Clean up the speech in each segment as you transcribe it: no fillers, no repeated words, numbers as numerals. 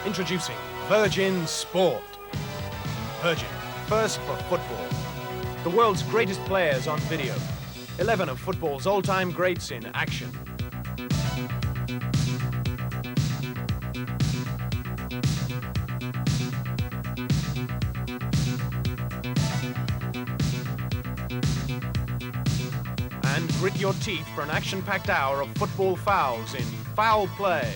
Introducing Virgin Sport. Virgin, first for football. The world's greatest players on video. 11 of football's all-time greats in action. And grit your teeth for an action-packed hour of football fouls in Foul Play.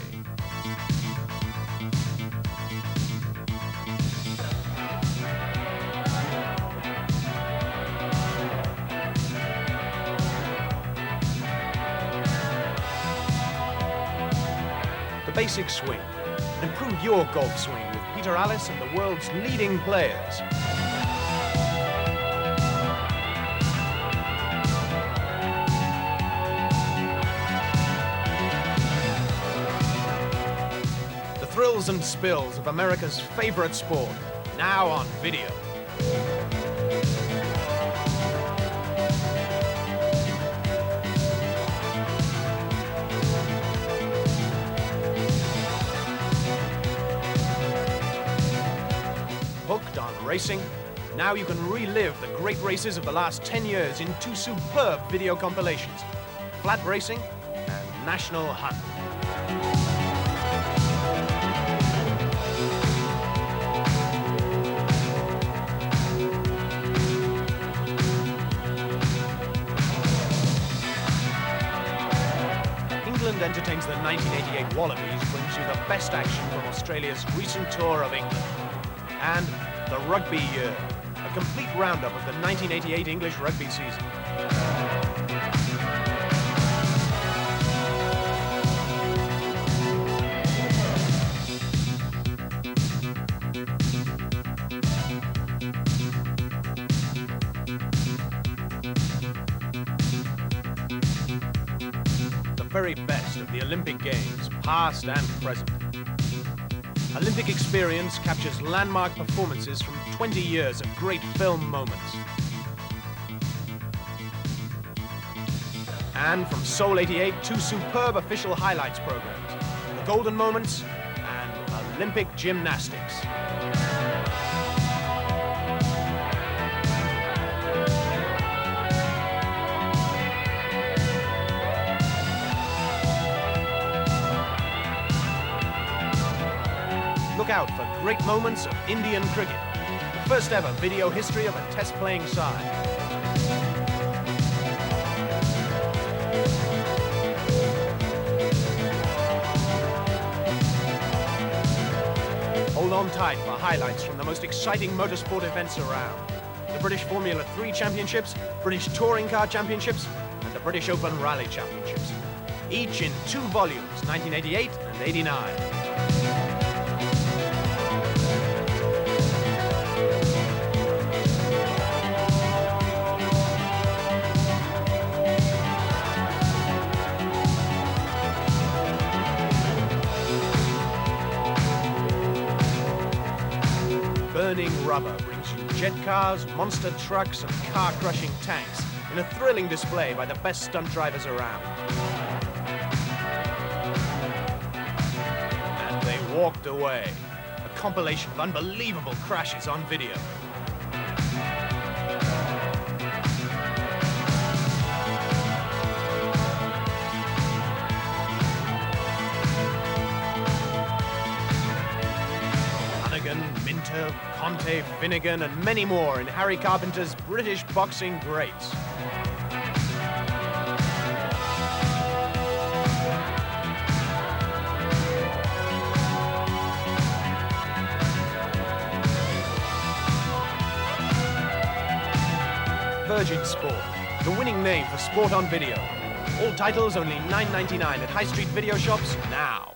The basic swing. Improve your golf swing with Peter Allis and the world's leading players. The thrills and spills of America's favorite sport, now on video. Hooked on racing? Now you can relive the great races of the last 10 years in two superb video compilations, Flat Racing and National Hunt. England entertains the 1988 Wallabies, brings you the best action from Australia's recent tour of England. And the rugby year, a complete roundup of the 1988 English rugby season. The very best of the Olympic Games, past and present. Olympic Experience captures landmark performances from 20 years of great film moments. And from Seoul 88, two superb official highlights programs, the Golden Moments and Olympic Gymnastics. Look out for great moments of Indian cricket, the first ever video history of a test-playing side. Hold on tight for highlights from the most exciting motorsport events around. The British Formula 3 Championships, British Touring Car Championships, and the British Open Rally Championships. Each in 2 volumes, 1988 and 89. Burning rubber brings you jet cars, monster trucks, and car-crushing tanks in a thrilling display by the best stunt drivers around. And they walked away. A compilation of unbelievable crashes on video. Minter, Conte, Finnegan, and many more in Harry Carpenter's British boxing greats. Virgin Sport, the winning name for sport on video. All titles only $9.99 at high street video shops now.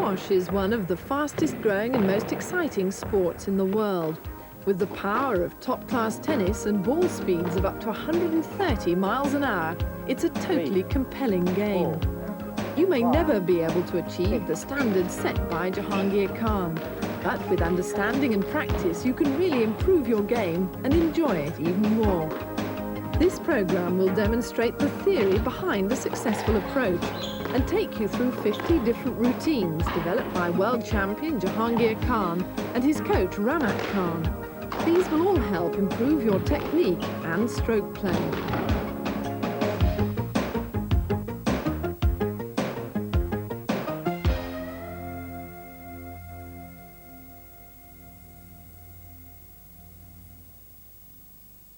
Squash is one of the fastest growing and most exciting sports in the world. With the power of top-class tennis and ball speeds of up to 130 miles an hour, it's a totally compelling game. You may never be able to achieve the standards set by Jahangir Khan, but with understanding and practice, you can really improve your game and enjoy it even more. This program will demonstrate the theory behind the successful approach and take you through 50 different routines developed by world champion Jahangir Khan and his coach Rahmat Khan. These will all help improve your technique and stroke play.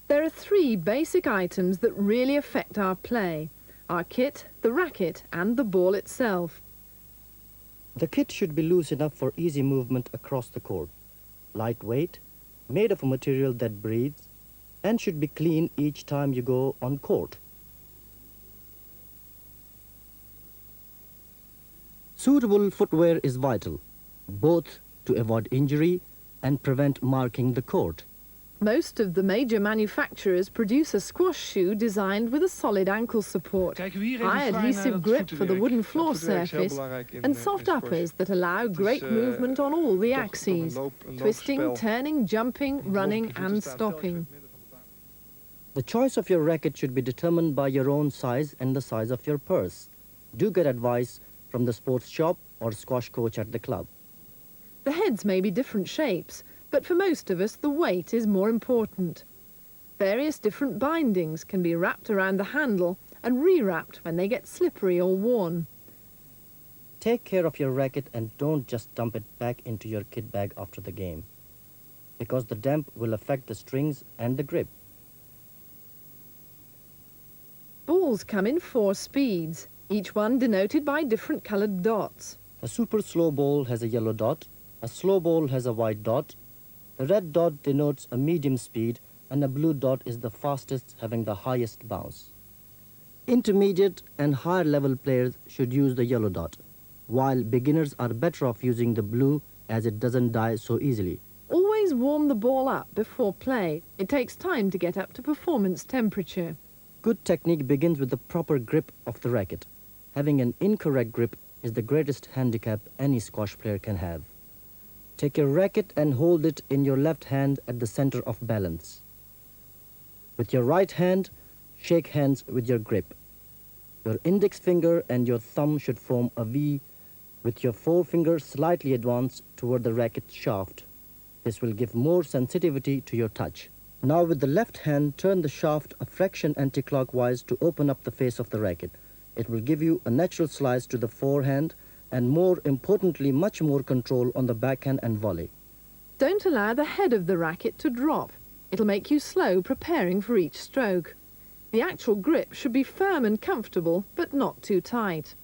There are three basic items that really affect our play: our kit, the racket and the ball itself. The kit should be loose enough for easy movement across the court, lightweight, made of a material that breathes, and should be clean each time you go on court. Suitable footwear is vital, both to avoid injury and prevent marking the court. Most of the major manufacturers produce a squash shoe designed with a solid ankle support, high adhesive grip for the wooden floor surface, and soft uppers that allow great movement on all the axes: twisting, turning, jumping, running and stopping. The choice of your racket should be determined by your own size and the size of your purse. Do get advice from the sports shop or squash coach at the club. The heads may be different shapes, but for most of us, the weight is more important. Various different bindings can be wrapped around the handle and re-wrapped when they get slippery or worn. Take care of your racket and don't just dump it back into your kit bag after the game, because the damp will affect the strings and the grip. Balls come in 4 speeds, each one denoted by different coloured dots. A super slow ball has a yellow dot, a slow ball has a white dot. The red dot denotes a medium speed and a blue dot is the fastest, having the highest bounce. Intermediate and higher level players should use the yellow dot, while beginners are better off using the blue as it doesn't die so easily. Always warm the ball up before play. It takes time to get up to performance temperature. Good technique begins with the proper grip of the racket. Having an incorrect grip is the greatest handicap any squash player can have. Take your racket and hold it in your left hand at the center of balance. With your right hand, shake hands with your grip. Your index finger and your thumb should form a V with your forefinger slightly advanced toward the racket shaft. This will give more sensitivity to your touch. Now with the left hand, turn the shaft a fraction anti-clockwise to open up the face of the racket. It will give you a natural slice to the forehand and more importantly, much more control on the backhand and volley. Don't allow the head of the racket to drop. It'll make you slow preparing for each stroke. The actual grip should be firm and comfortable, but not too tight.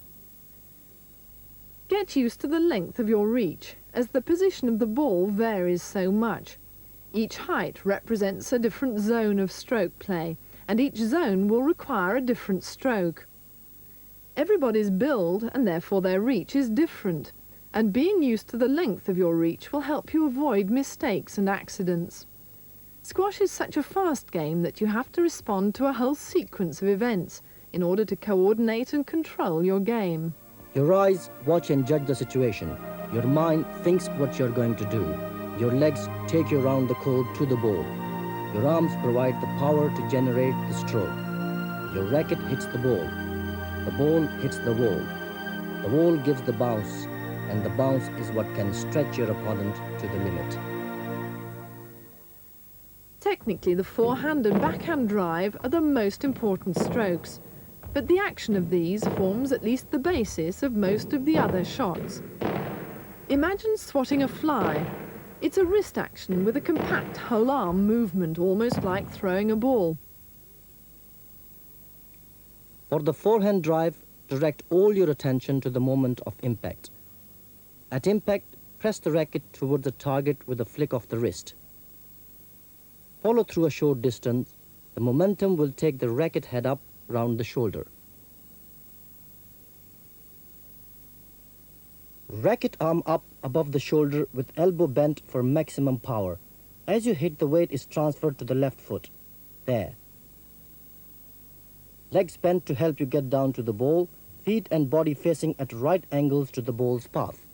Get used to the length of your reach, as the position of the ball varies so much. Each height represents a different zone of stroke play, and each zone will require a different stroke. Everybody's build, and therefore their reach, is different, and being used to the length of your reach will help you avoid mistakes and accidents. Squash is such a fast game that you have to respond to a whole sequence of events in order to coordinate and control your game. Your eyes watch and judge the situation. Your mind thinks what you're going to do. Your legs take you around the court to the ball. Your arms provide the power to generate the stroke. Your racket hits the ball. The ball hits the wall. The wall gives the bounce, and the bounce is what can stretch your opponent to the limit. Technically, the forehand and backhand drive are the most important strokes, but the action of these forms at least the basis of most of the other shots. Imagine swatting a fly. It's a wrist action with a compact whole arm movement, almost like throwing a ball. For the forehand drive, direct all your attention to the moment of impact. At impact, press the racket towards the target with a flick of the wrist. Follow through a short distance. The momentum will take the racket head up round the shoulder. Racket arm up above the shoulder with elbow bent for maximum power. As you hit, the weight is transferred to the left foot. There. Legs bent to help you get down to the ball, feet and body facing at right angles to the ball's path.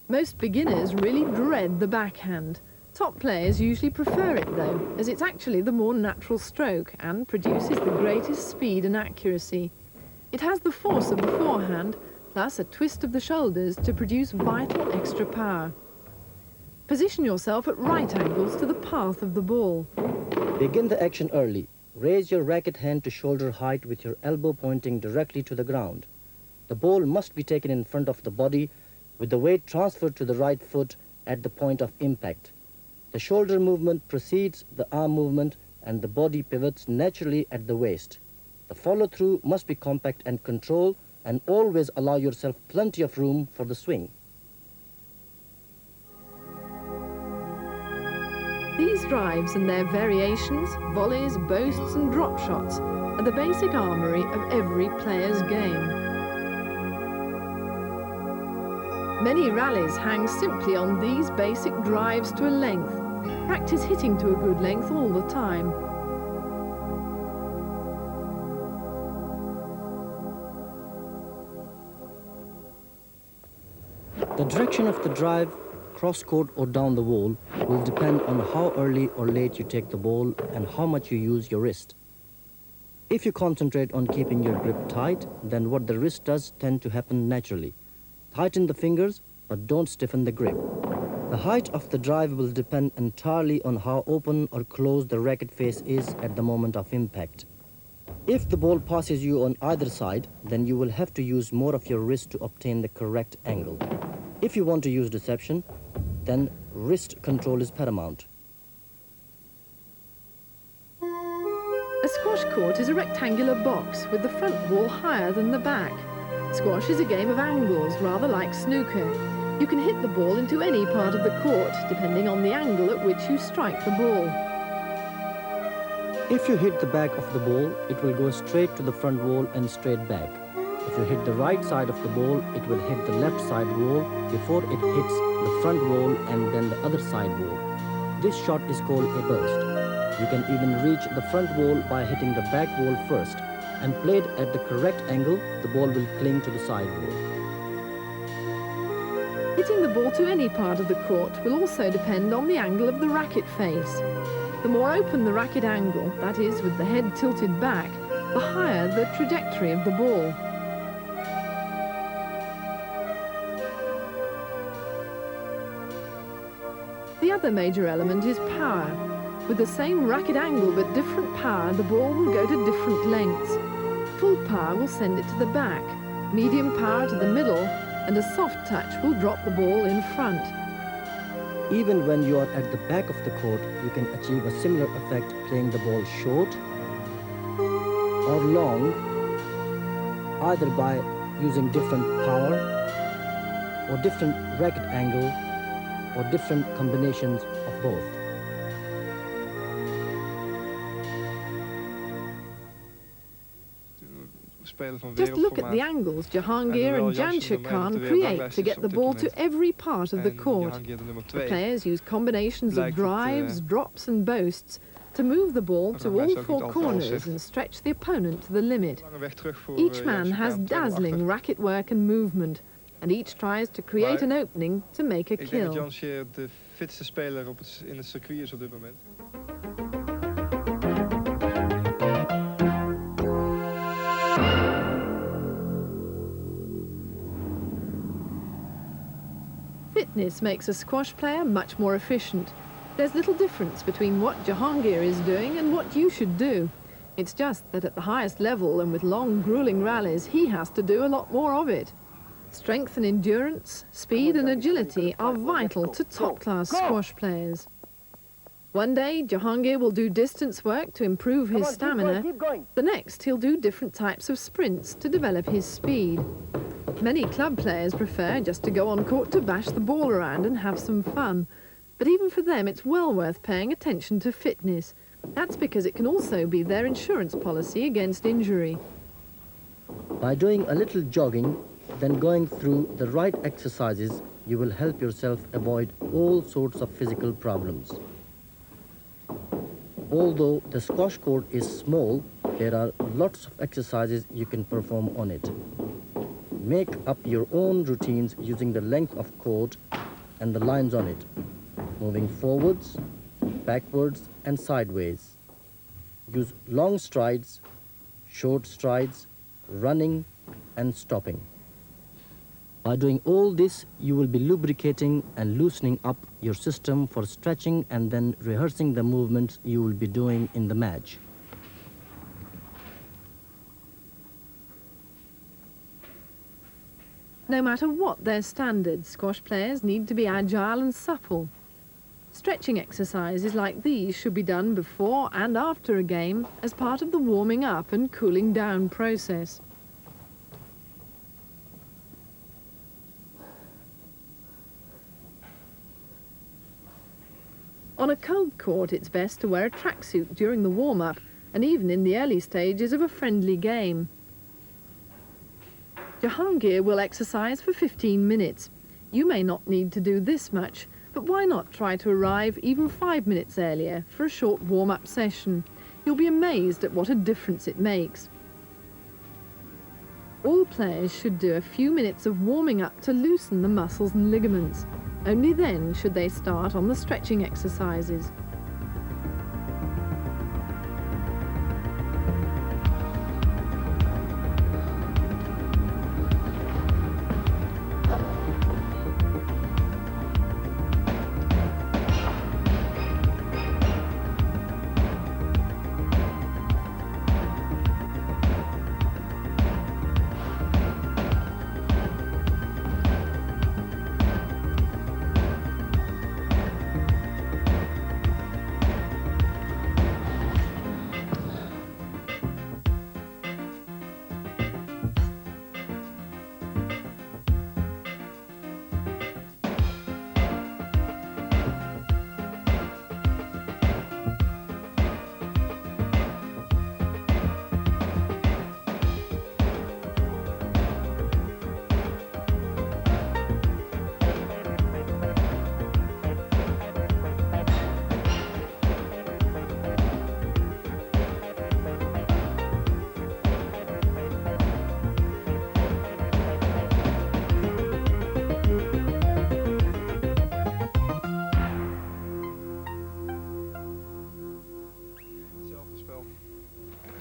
Most beginners really dread the backhand. Top players usually prefer it though, as it's actually the more natural stroke and produces the greatest speed and accuracy. It has the force of the forehand, plus a twist of the shoulders to produce vital extra power. Position yourself at right angles to the path of the ball. Begin the action early. Raise your racket hand to shoulder height with your elbow pointing directly to the ground. The ball must be taken in front of the body with the weight transferred to the right foot at the point of impact. The shoulder movement precedes the arm movement and the body pivots naturally at the waist. The follow-through must be compact and controlled, and always allow yourself plenty of room for the swing. These drives and their variations, volleys, boasts and drop shots are the basic armoury of every player's game. Many rallies hang simply on these basic drives to a length. Practice hitting to a good length all the time. The direction of the drive, cross-court or down the wall, will depend on how early or late you take the ball and how much you use your wrist. If you concentrate on keeping your grip tight, then what the wrist does tend to happen naturally. Tighten the fingers, but don't stiffen the grip. The height of the drive will depend entirely on how open or closed the racket face is at the moment of impact. If the ball passes you on either side, then you will have to use more of your wrist to obtain the correct angle. If you want to use deception, then wrist control is paramount. A squash court is a rectangular box with the front wall higher than the back. Squash is a game of angles, rather like snooker. You can hit the ball into any part of the court, depending on the angle at which you strike the ball. If you hit the back of the ball, it will go straight to the front wall and straight back. If you hit the right side of the ball, it will hit the left side wall before it hits the front wall and then the other side wall. This shot is called a burst. You can even reach the front wall by hitting the back wall first, and played at the correct angle, the ball will cling to the side wall. Hitting the ball to any part of the court will also depend on the angle of the racket face. The more open the racket angle, that is, with the head tilted back, the higher the trajectory of the ball. The other major element is power. With the same racket angle but different power, the ball will go to different lengths. Full power will send it to the back, medium power to the middle, and a soft touch will drop the ball in front. Even when you are at the back of the court, you can achieve a similar effect playing the ball short or long, either by using different power or different racket angle or different combinations of both. Just look at the angles Jahangir and Jahangir Khan create to get the ball to every part of the court. The players use combinations of drives, drops and boasts to move the ball to all four corners and stretch the opponent to the limit. Each man has dazzling racket work and movement, and each tries to create an opening to make a kill. Jahangir de fitste speler in het circuit is op dit moment. Fitness makes a squash player much more efficient. There's little difference between what Jahangir is doing and what you should do. It's just that at the highest level and with long, grueling rallies, he has to do a lot more of it. Strength and endurance, speed and agility are vital to top-class squash players. One day, Jahangir will do distance work to improve his stamina. The next, he'll do different types of sprints to develop his speed. Many club players prefer just to go on court to bash the ball around and have some fun. But even for them, it's well worth paying attention to fitness. That's because it can also be their insurance policy against injury. By doing a little jogging, Then going through the right exercises, you will help yourself avoid all sorts of physical problems. Although the squash court is small, there are lots of exercises you can perform on it. Make up your own routines using the length of court and the lines on it, moving forwards, backwards and sideways. Use long strides, short strides, running and stopping. By doing all this, you will be lubricating and loosening up your system for stretching and then rehearsing the movements you will be doing in the match. No matter what their standards, squash players need to be agile and supple. Stretching exercises like these should be done before and after a game as part of the warming up and cooling down process. On a cold court, it's best to wear a tracksuit during the warm-up and even in the early stages of a friendly game. Jahangir will exercise for 15 minutes. You may not need to do this much, but why not try to arrive even 5 minutes earlier for a short warm-up session? You'll be amazed at what a difference it makes. All players should do a few minutes of warming up to loosen the muscles and ligaments. Only then should they start on the stretching exercises.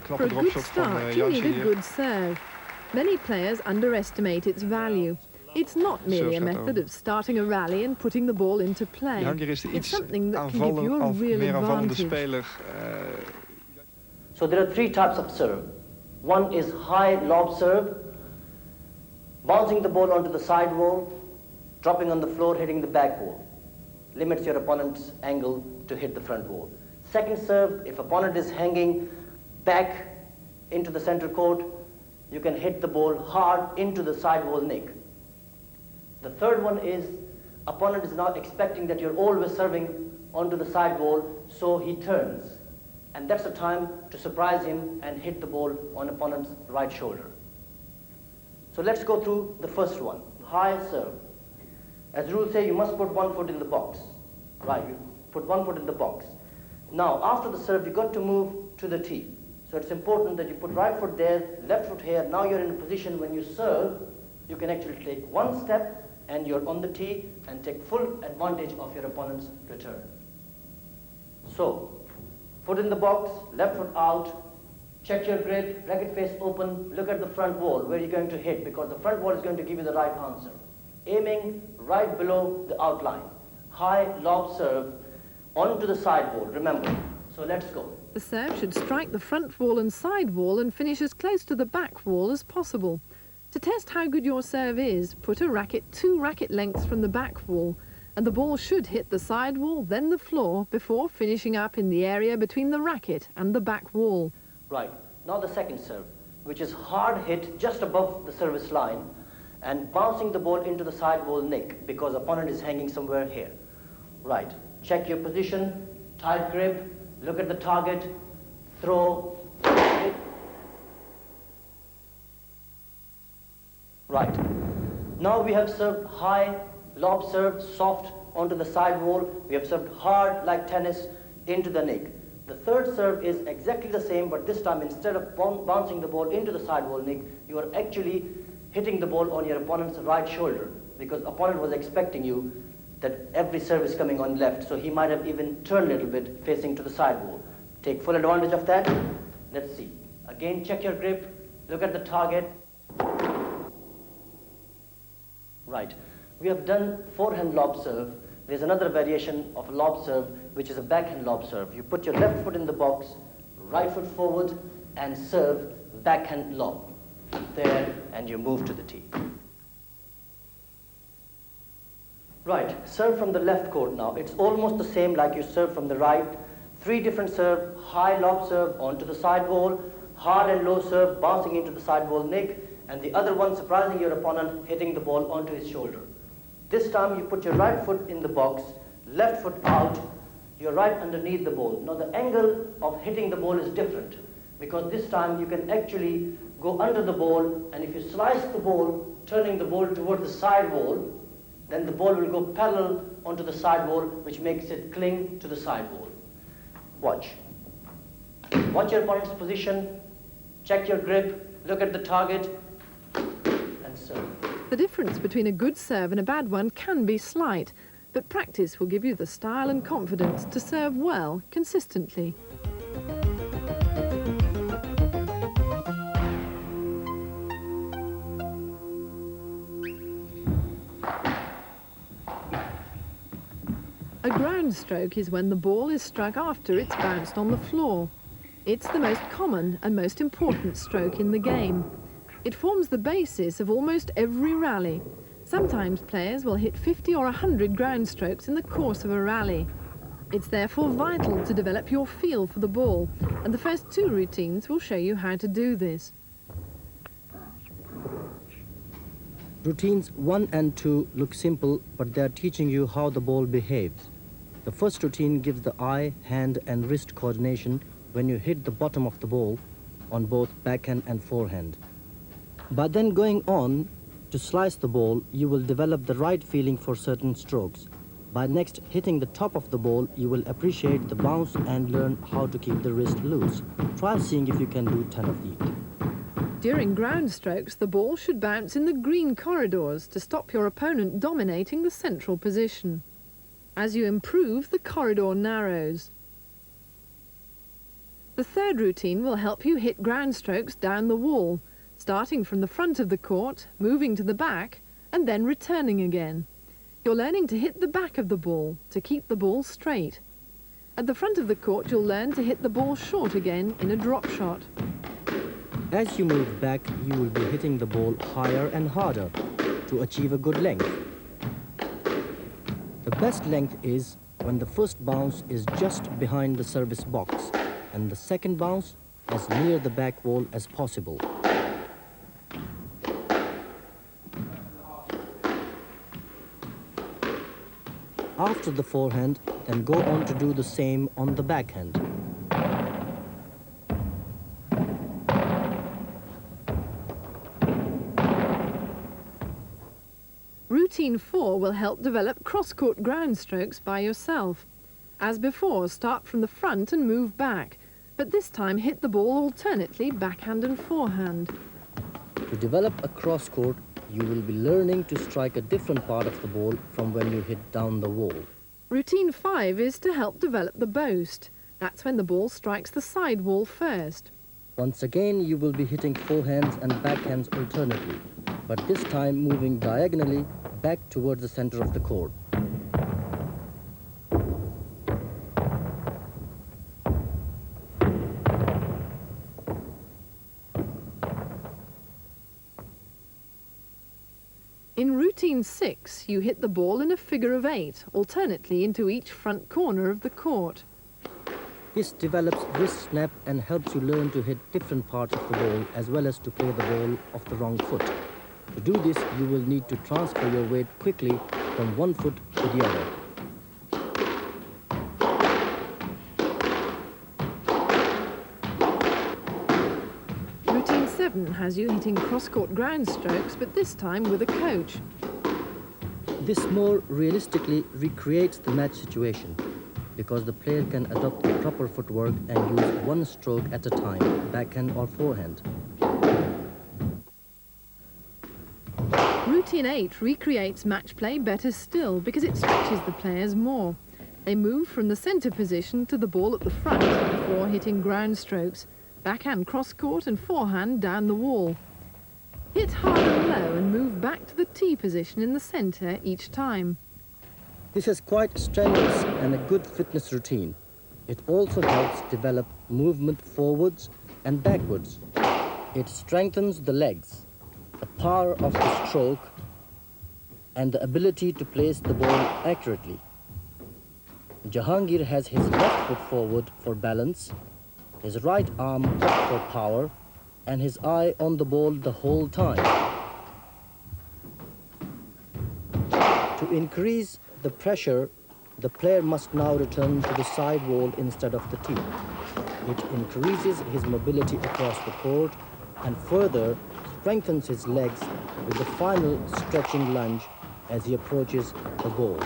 For a good start, you need a good serve. Many players underestimate its value. It's not merely a method of starting a rally and putting the ball into play. It's something that can give you a real advantage. So there are three types of serve. One is high lob serve, bouncing the ball onto the side wall, dropping on the floor, hitting the back wall. Limits your opponent's angle to hit the front wall. Second serve, if opponent is hanging back into the center court, you can hit the ball hard into the side wall nick. The third one is, opponent is not expecting that you're always serving onto the side wall, so he turns. And that's the time to surprise him and hit the ball on opponent's right shoulder. So let's go through the first one, high serve. As rules say, you must put 1 foot in the box. Right, you put 1 foot in the box. Now, after the serve, you've got to move to the tee. So it's important that you put right foot there, left foot here. Now you're in a position when you serve, you can actually take one step and you're on the tee and take full advantage of your opponent's return. So, foot in the box, left foot out, check your grip, racket face open, look at the front wall where you're going to hit, because the front wall is going to give you the right answer. Aiming right below the outline. High lob serve onto the side wall, remember. So let's go. The serve should strike the front wall and side wall and finish as close to the back wall as possible. To test how good your serve is, put a racket 2 racket lengths from the back wall, and the ball should hit the side wall, then the floor, before finishing up in the area between the racket and the back wall. Right, now the second serve, which is hard hit just above the service line and bouncing the ball into the side wall nick, because opponent is hanging somewhere here. Right, check your position, tight grip, look at the target, throw, hit. Right. Now we have served high, lob served, soft onto the side wall. We have served hard like tennis into the nick. The third serve is exactly the same, but this time instead of bouncing the ball into the side wall nick, you are actually hitting the ball on your opponent's right shoulder, because opponent was expecting you that every serve is coming on left, so he might have even turned a little bit facing to the side wall. Take full advantage of that. Let's see. Again, check your grip, look at the target. Right. We have done forehand lob serve. There's another variation of lob serve, which is a backhand lob serve. You put your left foot in the box, right foot forward, and serve backhand lob. There, and you move to the tee. Right, serve from the left court now. It's almost the same like you serve from the right. 3 different serve, high lob serve onto the side wall, hard and low serve bouncing into the side wall nick, and the other one surprising your opponent, hitting the ball onto his shoulder. This time you put your right foot in the box, left foot out, you're right underneath the ball. Now the angle of hitting the ball is different, because this time you can actually go under the ball, and if you slice the ball, turning the ball toward the side wall, then the ball will go parallel onto the side wall, which makes it cling to the side wall. Watch. Watch your opponent's position, check your grip, look at the target, and serve. The difference between a good serve and a bad one can be slight, but practice will give you the style and confidence to serve well consistently. A ground stroke is when the ball is struck after it's bounced on the floor. It's the most common and most important stroke in the game. It forms the basis of almost every rally. Sometimes players will hit 50 or 100 ground strokes in the course of a rally. It's therefore vital to develop your feel for the ball, and the first 2 routines will show you how to do this. Routines 1 and 2 look simple, but they are teaching you how the ball behaves. The first routine gives the eye, hand and wrist coordination when you hit the bottom of the ball on both backhand and forehand. By then going on to slice the ball, you will develop the right feeling for certain strokes. By next hitting the top of the ball, you will appreciate the bounce and learn how to keep the wrist loose. Try seeing if you can do 10 of these. During ground strokes, the ball should bounce in the green corridors to stop your opponent dominating the central position. As you improve, the corridor narrows. The third routine will help you hit ground strokes down the wall, starting from the front of the court, moving to the back, and then returning again. You're learning to hit the back of the ball to keep the ball straight. At the front of the court, you'll learn to hit the ball short again in a drop shot. As you move back, you will be hitting the ball higher and harder to achieve a good length. The best length is when the first bounce is just behind the service box and the second bounce as near the back wall as possible. After the forehand, then go on to do the same on the backhand. Routine 4 will help develop cross-court ground strokes by yourself. As before, start from the front and move back, but this time hit the ball alternately backhand and forehand. To develop a cross-court, you will be learning to strike a different part of the ball from when you hit down the wall. Routine 5 is to help develop the boast. That's when the ball strikes the side wall first. Once again, you will be hitting forehands and backhands alternately, but this time moving diagonally back towards the center of the court. In routine 6, you hit the ball in a figure of 8, alternately into each front corner of the court. This develops wrist snap and helps you learn to hit different parts of the ball as well as to play the ball off the wrong foot. To do this, you will need to transfer your weight quickly from one foot to the other. Routine 11 has you hitting cross-court ground strokes, but this time with a coach. This more realistically recreates the match situation because the player can adopt the proper footwork and use one stroke at a time, backhand or forehand. Routine 8 recreates match play better still because it stretches the players more. They move from the centre position to the ball at the front before hitting ground strokes, backhand cross-court and forehand down the wall. Hit hard and low and move back to the tee position in the centre each time. This is quite strenuous and a good fitness routine. It also helps develop movement forwards and backwards. It strengthens the legs, the power of the stroke, and the ability to place the ball accurately. Jahangir has his left foot forward for balance, his right arm up for power, and his eye on the ball the whole time. To increase the pressure, the player must now return to the side wall instead of the tee. It increases his mobility across the court and further strengthens his legs with the final stretching lunge as he approaches the ball.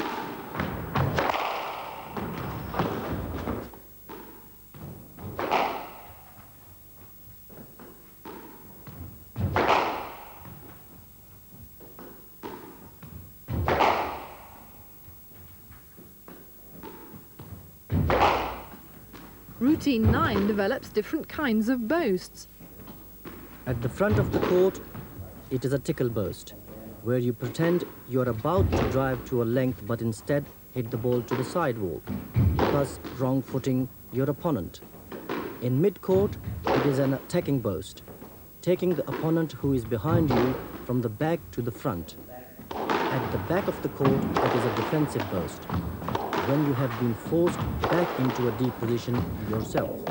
Routine 9 develops different kinds of boasts. At the front of the court, it is a tickle boast, where you pretend you are about to drive to a length but instead hit the ball to the side wall, thus wrong-footing your opponent. In mid-court, it is an attacking boast, taking the opponent who is behind you from the back to the front. At the back of the court, it is a defensive boast, when you have been forced back into a deep position yourself.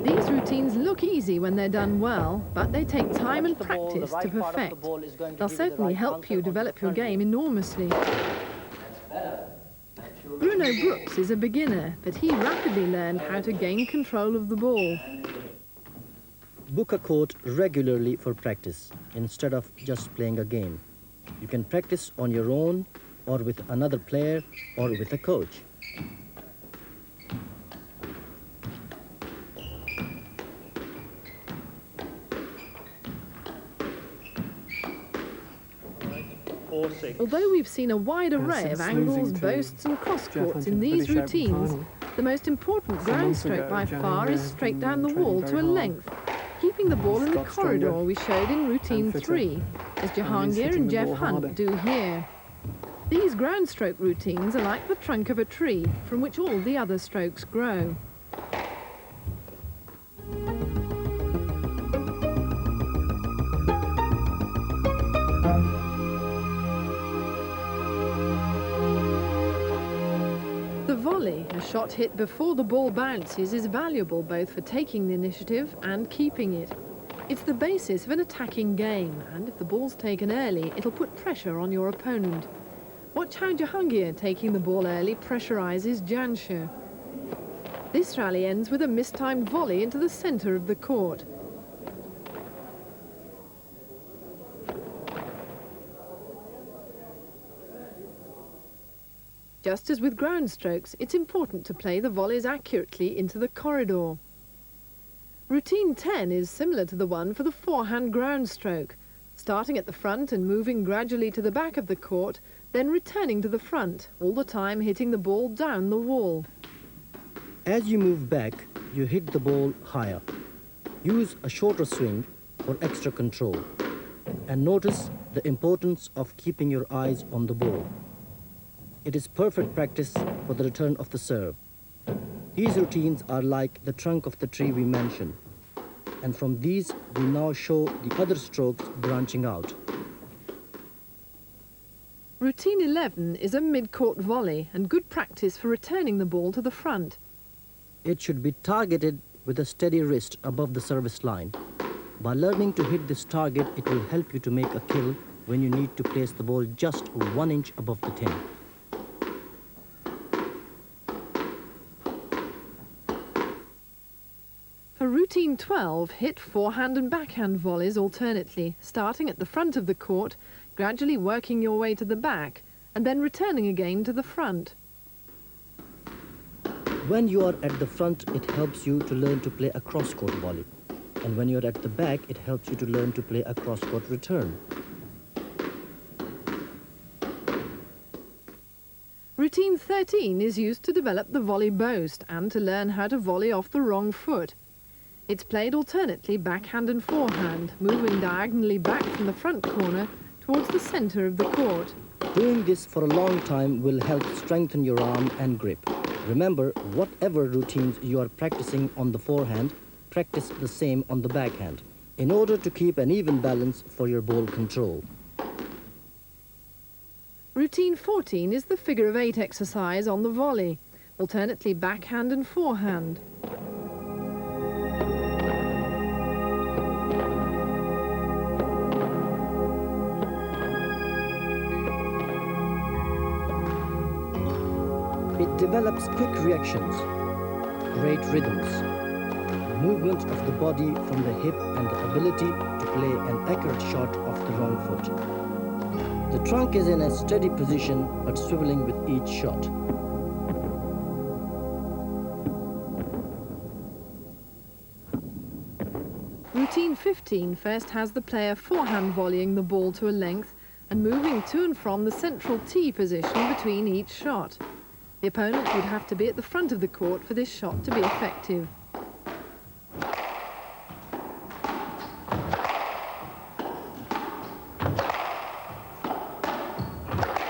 These routines look easy when they're done well, but they take time and practice to perfect. They'll certainly help you develop your game enormously. Bruno Brooks is a beginner, but he rapidly learned how to gain control of the ball. Book a court regularly for practice, instead of just playing a game. You can practice on your own, or with another player, or with a coach. Although we've seen a wide array of angles, boasts and cross-courts in these routines, the most important ground stroke by far is straight down the wall to a length, keeping the ball in the corridor we showed in routine 3, as Jahangir and Jeff Hunt do here. These ground stroke routines are like the trunk of a tree from which all the other strokes grow. The volley, a shot hit before the ball bounces, is valuable both for taking the initiative and keeping it. It's the basis of an attacking game, and if the ball's taken early, it'll put pressure on your opponent. Watch how Jahangir, taking the ball early, pressurizes Jansher. This rally ends with a mistimed volley into the center of the court. Just as with ground strokes, it's important to play the volleys accurately into the corridor. Routine 10 is similar to the one for the forehand ground stroke, starting at the front and moving gradually to the back of the court, then returning to the front, all the time hitting the ball down the wall. As you move back, you hit the ball higher. Use a shorter swing for extra control. And notice the importance of keeping your eyes on the ball. It is perfect practice for the return of the serve. These routines are like the trunk of the tree we mentioned. And from these, we now show the other strokes branching out. Routine 11 is a mid-court volley and good practice for returning the ball to the front. It should be targeted with a steady wrist above the service line. By learning to hit this target, it will help you to make a kill when you need to place the ball just 1 inch above the tin. Routine 12, hit forehand and backhand volleys alternately, starting at the front of the court, gradually working your way to the back, and then returning again to the front. When you are at the front, it helps you to learn to play a cross-court volley. And when you're at the back, it helps you to learn to play a cross-court return. Routine 13 is used to develop the volley boast and to learn how to volley off the wrong foot. It's played alternately backhand and forehand, moving diagonally back from the front corner towards the centre of the court. Doing this for a long time will help strengthen your arm and grip. Remember, whatever routines you are practicing on the forehand, practice the same on the backhand, in order to keep an even balance for your ball control. Routine 14 is the figure of 8 exercise on the volley, alternately backhand and forehand. It develops quick reactions, great rhythms, movement of the body from the hip and the ability to play an accurate shot off the wrong foot. The trunk is in a steady position but swiveling with each shot. Routine 15 first has the player forehand volleying the ball to a length and moving to and from the central tee position between each shot. The opponent would have to be at the front of the court for this shot to be effective.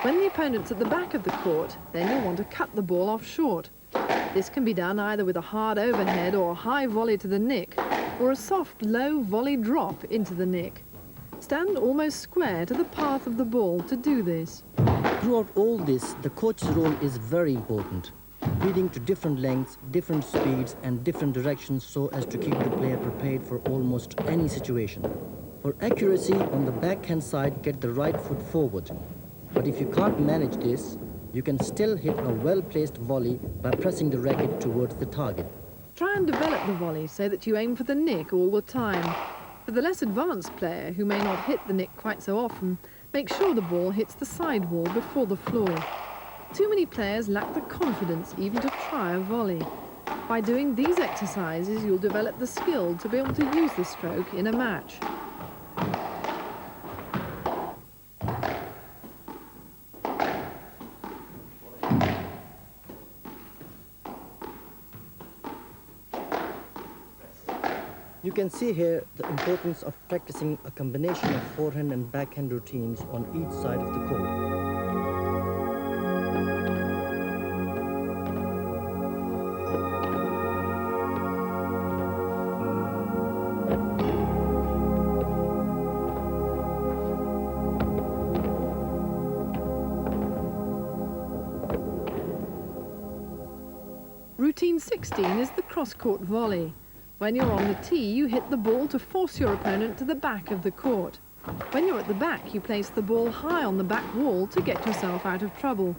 When the opponent's at the back of the court, then you'll want to cut the ball off short. This can be done either with a hard overhead or a high volley to the nick, or a soft, low volley drop into the nick. Stand almost square to the path of the ball to do this. Throughout all this, the coach's role is very important, leading to different lengths, different speeds and different directions so as to keep the player prepared for almost any situation. For accuracy, on the backhand side, get the right foot forward. But if you can't manage this, you can still hit a well-placed volley by pressing the racket towards the target. Try and develop the volley so that you aim for the nick all the time. For the less advanced player who may not hit the nick quite so often, make sure the ball hits the sidewall before the floor. Too many players lack the confidence even to try a volley. By doing these exercises, you'll develop the skill to be able to use the stroke in a match. You can see here the importance of practicing a combination of forehand and backhand routines on each side of the court. Routine 16 is the cross-court volley. When you're on the tee, you hit the ball to force your opponent to the back of the court. When you're at the back, you place the ball high on the back wall to get yourself out of trouble.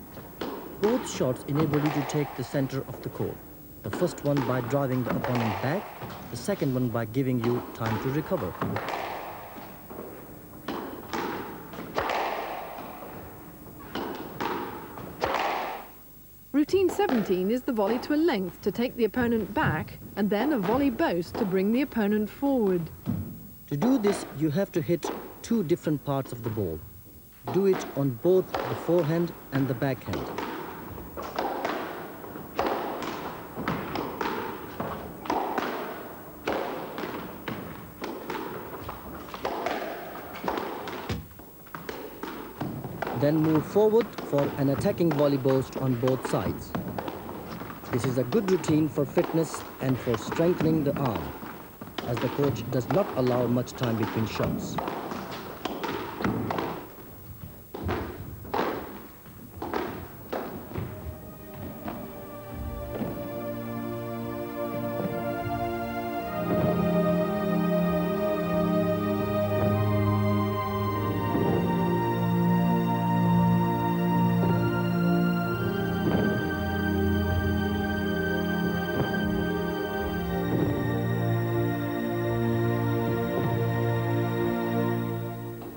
Both shots enable you to take the center of the court. The first one by driving the opponent back, the second one by giving you time to recover. Routine 17 is the volley to a length to take the opponent back, and then a volley boast to bring the opponent forward. To do this, you have to hit two different parts of the ball. Do it on both the forehand and the backhand. Then move forward for an attacking volley boast on both sides. This is a good routine for fitness and for strengthening the arm, as the coach does not allow much time between shots.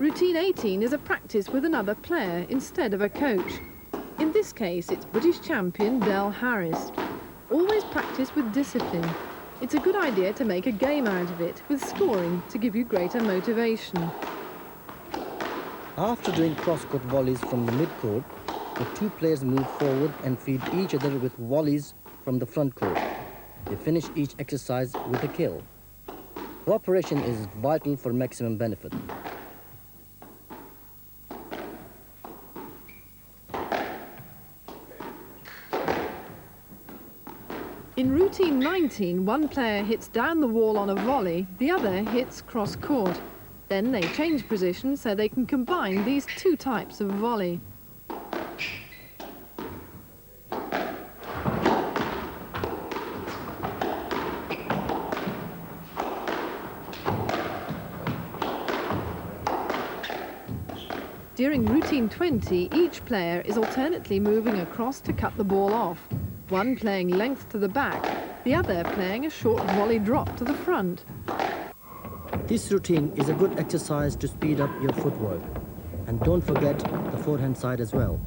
Routine 18 is a practice with another player instead of a coach. In this case, it's British champion Del Harris. Always practice with discipline. It's a good idea to make a game out of it, with scoring to give you greater motivation. After doing cross-court volleys from the mid-court, the two players move forward and feed each other with volleys from the front court. They finish each exercise with a kill. Cooperation is vital for maximum benefit. In routine 19, one player hits down the wall on a volley, the other hits cross-court. Then they change position so they can combine these two types of volley. During routine 20, each player is alternately moving across to cut the ball off. One playing length to the back, the other playing a short volley drop to the front. This routine is a good exercise to speed up your footwork. And don't forget the forehand side as well.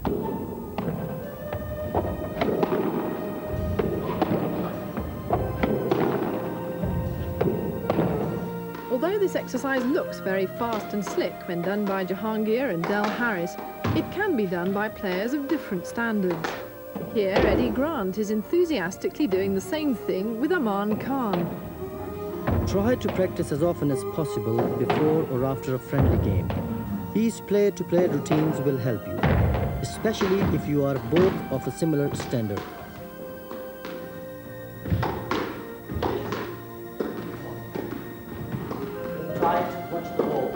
Although this exercise looks very fast and slick when done by Jahangir and Del Harris, it can be done by players of different standards. Here, Eddie Grant is enthusiastically doing the same thing with Rahmat Khan. Try to practice as often as possible before or after a friendly game. These player-to-player routines will help you, especially if you are both of a similar standard. Tight, watch the ball.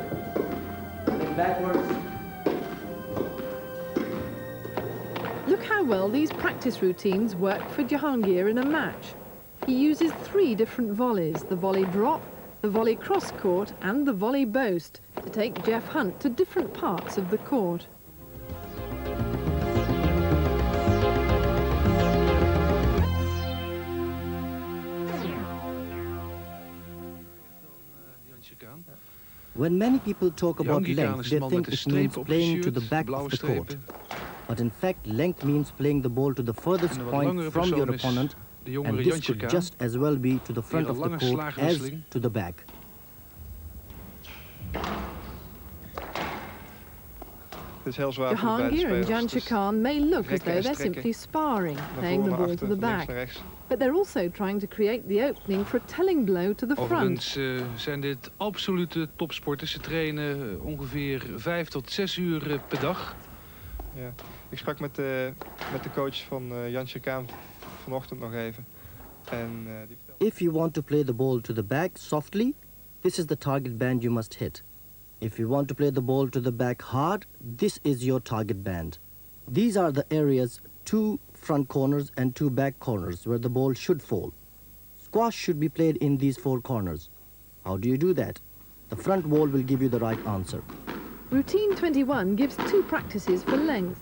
Moving backwards. Look how well these practice routines work for Jahangir in a match. He uses 3 different volleys, the volley drop, the volley cross-court and the volley boast, to take Jeff Hunt to different parts of the court. When many people talk about length, they think it means playing to the back of the court. But in fact, length means playing the ball to the furthest point from your opponent, and this could just as well be to the front of the court as to the back. Jahangir and Jahangir Khan may look as though they're simply sparring, playing the ball to the back. But they're also trying to create the opening for a telling blow to the front. Overigens zijn dit absolute topsporters. Ze trainen ongeveer 5 tot 6 uur per dag. Ja, ik sprak met de coach van Jahangir Khan vanochtend nog even. Die vertelde... If you want to play the ball to the back softly, this is the target band you must hit. If you want to play the ball to the back hard, this is your target band. These are the areas, 2 front corners and 2 back corners, where the ball should fall. Squash should be played in these 4 corners. How do you do that? The front wall will give you the right answer. Routine 21 gives 2 practices for length.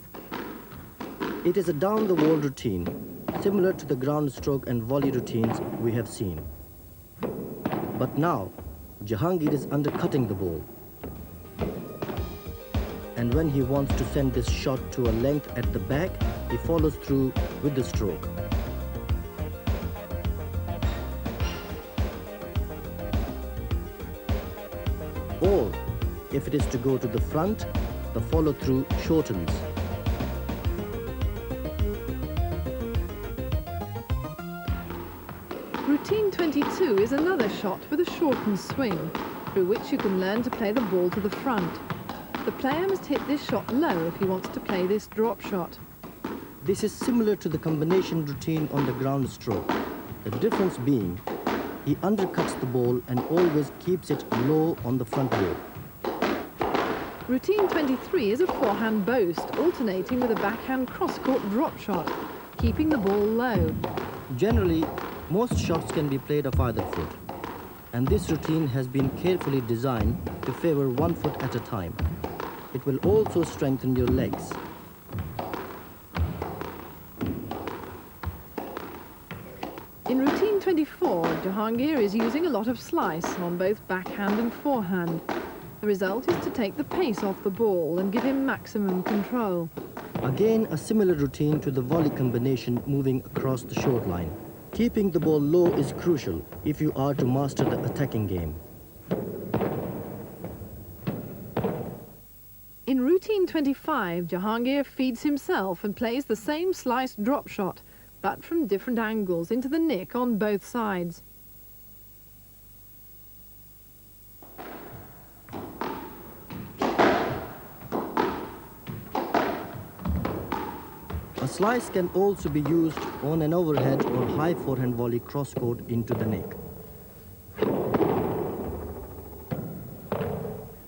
It is a down-the-wall routine, similar to the ground stroke and volley routines we have seen. But now, Jahangir is undercutting the ball. And when he wants to send this shot to a length at the back, he follows through with the stroke. Or, if it is to go to the front, the follow-through shortens. Routine 22 is another shot with a shortened swing, through which you can learn to play the ball to the front. The player must hit this shot low if he wants to play this drop shot. This is similar to the combination routine on the ground stroke. The difference being, he undercuts the ball and always keeps it low on the front wall. Routine 23 is a forehand boast, alternating with a backhand cross-court drop shot, keeping the ball low. Generally, most shots can be played off either foot, and this routine has been carefully designed to favor one foot at a time. It will also strengthen your legs. In routine 24, Jahangir is using a lot of slice on both backhand and forehand. The result is to take the pace off the ball and give him maximum control. Again, a similar routine to the volley combination moving across the short line. Keeping the ball low is crucial if you are to master the attacking game. In routine 25, Jahangir feeds himself and plays the same sliced drop shot, but from different angles into the nick on both sides. A slice can also be used on an overhead or high forehand volley cross-court into the nick.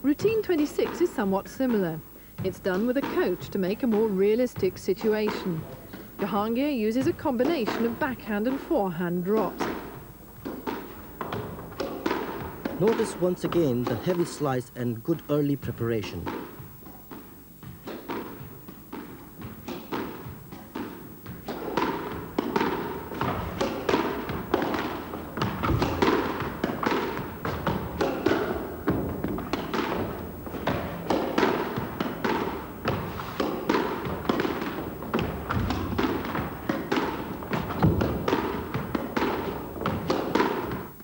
Routine 26 is somewhat similar. It's done with a coach to make a more realistic situation. Jahangir uses a combination of backhand and forehand drops. Notice once again the heavy slice and good early preparation.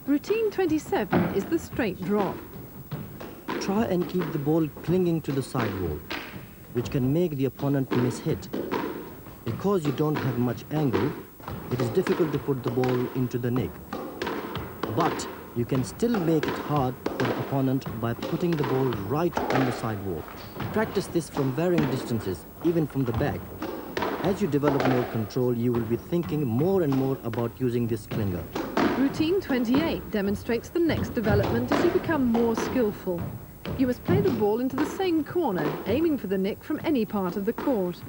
Routine 27 is the straight drop. Try and keep the ball clinging to the sidewall, which can make the opponent miss hit. Because you don't have much angle, it is difficult to put the ball into the nick. But you can still make it hard for the opponent by putting the ball right on the sidewall. Practice this from varying distances, even from the back. As you develop more control, you will be thinking more and more about using this clinger. Routine 28 demonstrates the next development as you become more skillful. You must play the ball into the same corner, aiming for the nick from any part of the court.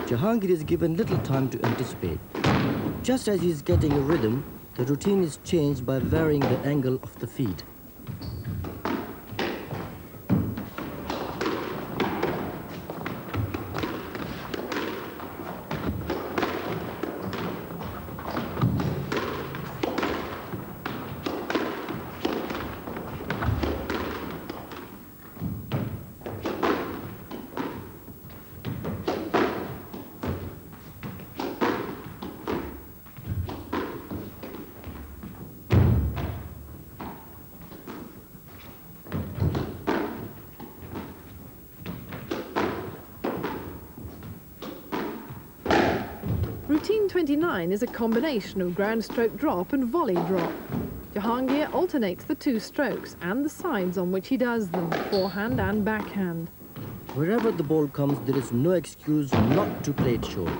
Jahangir is given little time to anticipate. Just as he is getting a rhythm, the routine is changed by varying the angle of the feet. Routine 29 is a combination of ground stroke drop and volley drop. Jahangir alternates the two strokes and the sides on which he does them, forehand and backhand. Wherever the ball comes, there is no excuse not to play it short.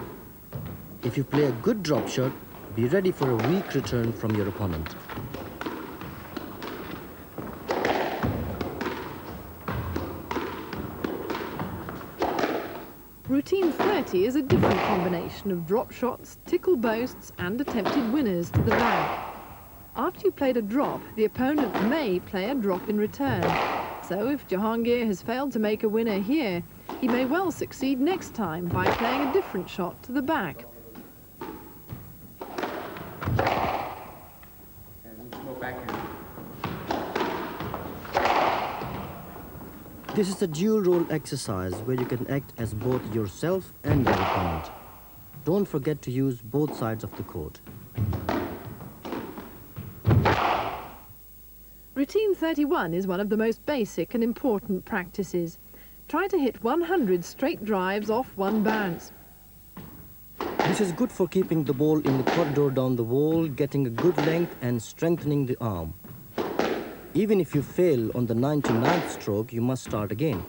If you play a good drop shot, be ready for a weak return from your opponent. Routine 30 is a different combination of drop shots, tickle boasts and attempted winners to the back. After you played a drop, the opponent may play a drop in return. So if Jahangir has failed to make a winner here, he may well succeed next time by playing a different shot to the back. This is a dual role exercise where you can act as both yourself and your opponent. Don't forget to use both sides of the court. Routine 31 is one of the most basic and important practices. Try to hit 100 straight drives off one bounce. This is good for keeping the ball in the corridor down the wall, getting a good length and strengthening the arm. Even if you fail on the 99th stroke, you must start again.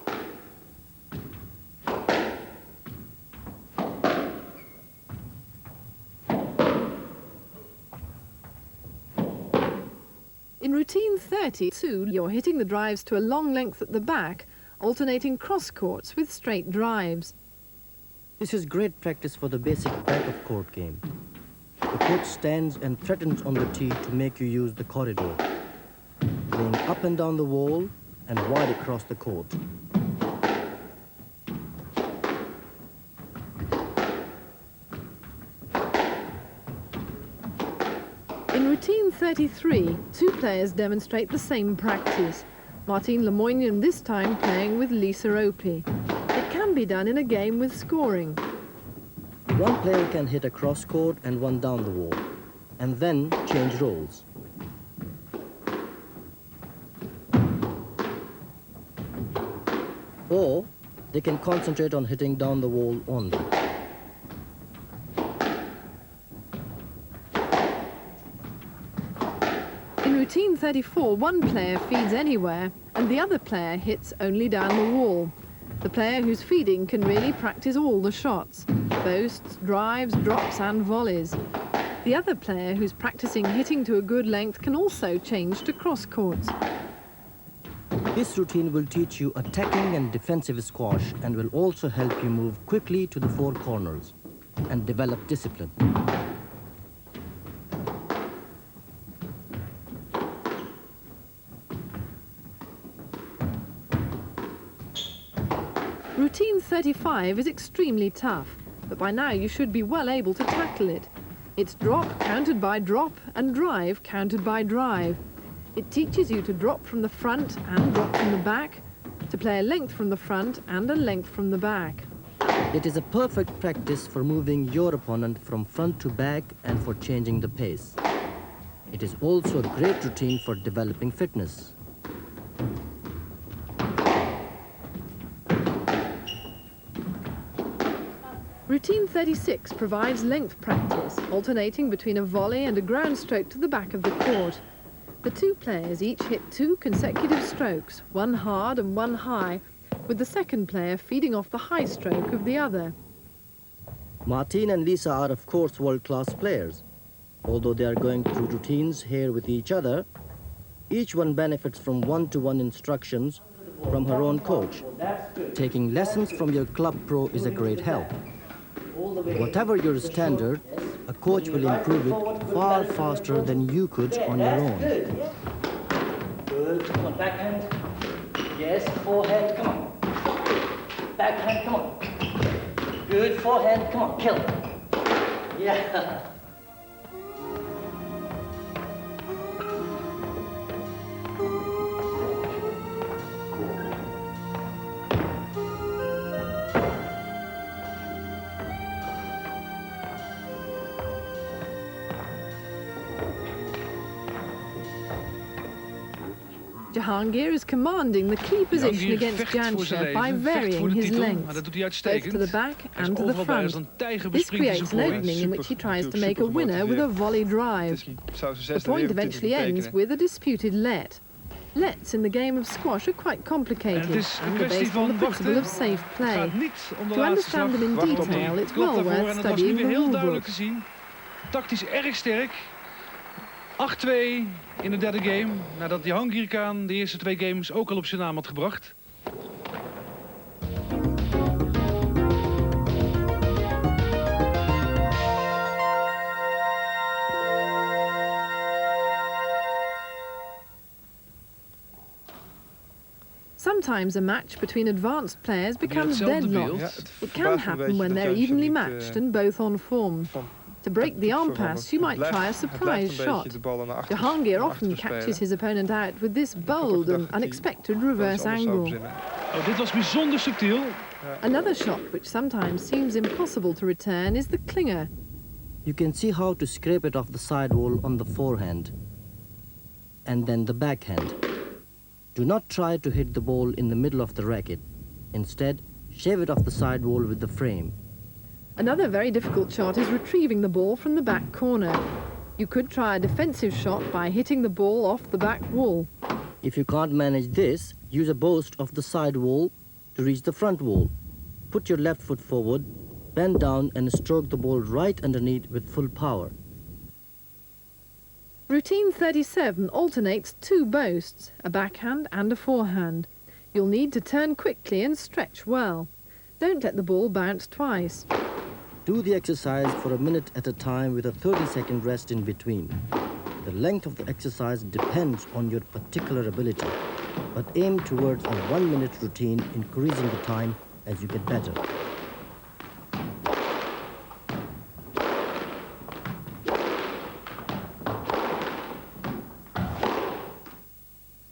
In routine 32, you're hitting the drives to a long length at the back, alternating cross courts with straight drives. This is great practice for the basic back of court game. The court stands and threatens on the tee to make you use the corridor, playing up and down the wall and wide across the court. In routine 33, two players demonstrate the same practice. Martine Lemoynian this time playing with Lisa Opie. It can be done in a game with scoring. One player can hit a cross court and one down the wall, and then change roles. Or they can concentrate on hitting down the wall only. In routine 34, one player feeds anywhere and the other player hits only down the wall. The player who's feeding can really practice all the shots: boasts, drives, drops and volleys. The other player who's practicing hitting to a good length can also change to cross courts. This routine will teach you attacking and defensive squash and will also help you move quickly to the four corners and develop discipline. Routine 35 is extremely tough, but by now you should be well able to tackle it. It's drop countered by drop and drive countered by drive. It teaches you to drop from the front and drop from the back, to play a length from the front and a length from the back. It is a perfect practice for moving your opponent from front to back and for changing the pace. It is also a great routine for developing fitness. Routine 36 provides length practice, alternating between a volley and a ground stroke to the back of the court. The two players each hit two consecutive strokes, one hard and one high, with the second player feeding off the high stroke of the other. Martine and Lisa are of course world-class players. Although they are going through routines here with each other, each one benefits from one-to-one instructions from her own coach. Taking lessons from your club pro is a great help. Whatever your standard, a coach will improve it far faster than you could on your own. Good, come on, backhand. Yes, forehand, come on. Backhand, come on. Good, forehand, come on, kill. Yeah. Jahangir is commanding the key position against Jansher by varying his length, both to the back and to the front. This creates an opening in which he tries to make a winner with a volley drive. The point eventually ends with a disputed let. Lets in the game of squash are quite complicated and are based on the principle of safe play. To understand them in detail, it's well worth studying the rulebook. Tactisch erg sterk. 8-2 in de derde game, nadat Jahangir Khan de eerste twee games ook al op zijn naam had gebracht. Sometimes a match between advanced players becomes deadlocked. It can happen when they're evenly matched and both on form. To break the arm pass, you might try a surprise shot. Jahangir often catches his opponent out with this bold and unexpected reverse angle. Oh, dit was bijzonder subtiel. Another shot which sometimes seems impossible to return is the clinger. You can see how to scrape it off the sidewall on the forehand and then the backhand. Do not try to hit the ball in the middle of the racket. Instead, shave it off the sidewall with the frame. Another very difficult shot is retrieving the ball from the back corner. You could try a defensive shot by hitting the ball off the back wall. If you can't manage this, use a boast off the side wall to reach the front wall. Put your left foot forward, bend down and stroke the ball right underneath with full power. Routine 37 alternates two boasts, a backhand and a forehand. You'll need to turn quickly and stretch well. Don't let the ball bounce twice. Do the exercise for a minute at a time with a 30-second rest in between. The length of the exercise depends on your particular ability, but aim towards a 1-minute routine, increasing the time as you get better.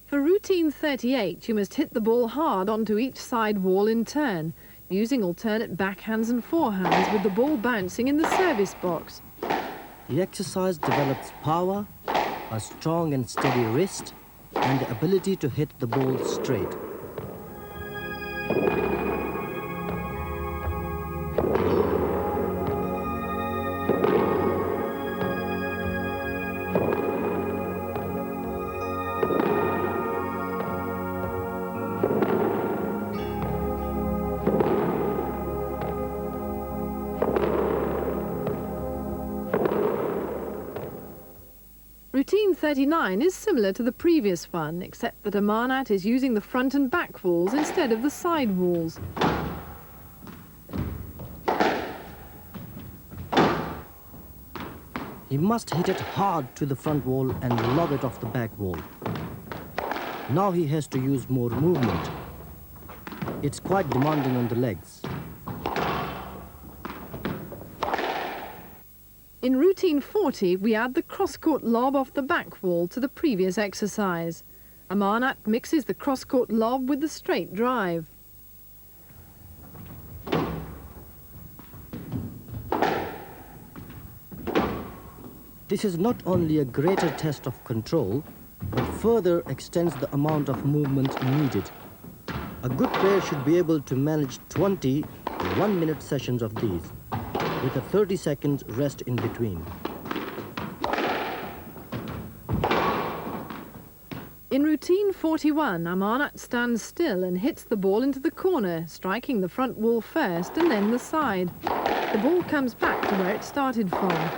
For routine 38, you must hit the ball hard onto each side wall in turn, using alternate backhands and forehands with the ball bouncing in the service box. The exercise develops power, a strong and steady wrist, and the ability to hit the ball straight. Routine 39 is similar to the previous one, except that Amarnath is using the front and back walls instead of the side walls. He must hit it hard to the front wall and lob it off the back wall. Now he has to use more movement. It's quite demanding on the legs. In routine 40, we add the cross-court lob off the back wall to the previous exercise. Amarnath mixes the cross-court lob with the straight drive. This is not only a greater test of control, but further extends the amount of movement needed. A good player should be able to manage 20 one-minute sessions of these, with a 30-second rest in between. In routine 41, Amarnath stands still and hits the ball into the corner, striking the front wall first and then the side. The ball comes back to where it started from.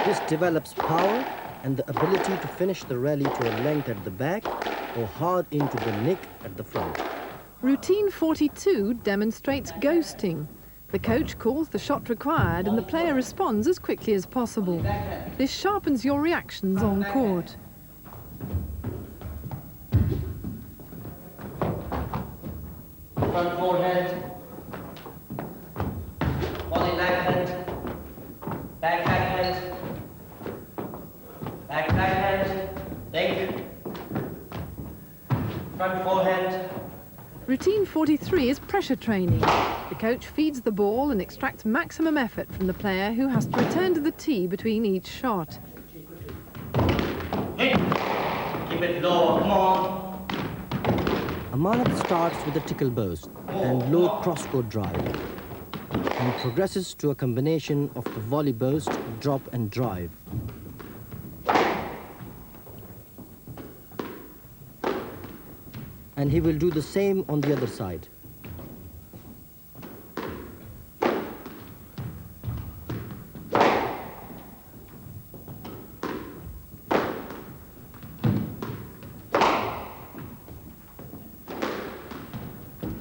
This develops power and the ability to finish the rally to a length at the back or hard into the nick at the front. Routine 42 demonstrates ghosting. The coach calls the shot required and the player responds as quickly as possible. This sharpens your reactions on court. Front forehand. Volley backhand. Back backhand. Back backhand. Link. Front forehand. Routine 43 is pressure training. The coach feeds the ball and extracts maximum effort from the player who has to return to the tee between each shot. Hit. Keep it low, come on. Amarnath starts with a tickle boast and low cross-court drive, and progresses to a combination of the volley boast, drop and drive. And he will do the same on the other side.